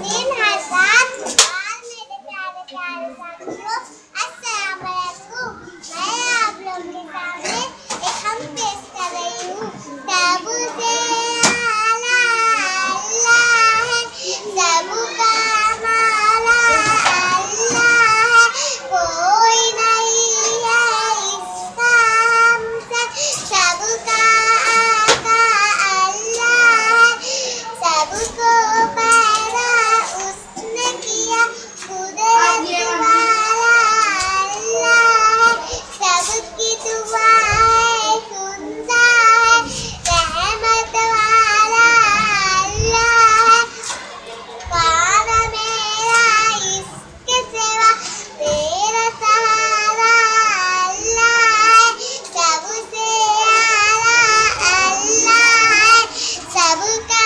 3,000 और मेरे प्यारे प्यारे साथियों, अस्सलाम वालेकुम। मैं आप लोगों के सामने एक हम पेश कर रही हूँ। सबसे आला अल्लाह है, सबका मौला अल्लाह है, कोई नहीं है इसका हमसे, सबका आका अल्लाह है, सबको पैदा उसने किया, कुदरत वाला अल्लाह है, सबकी दुआएं सुनता है, रहमत वाला अल्लाह है, कौन मेरा इसके सिवा, मेरा सहारा अल्लाह है, सबसे आला अल्लाह है, सबका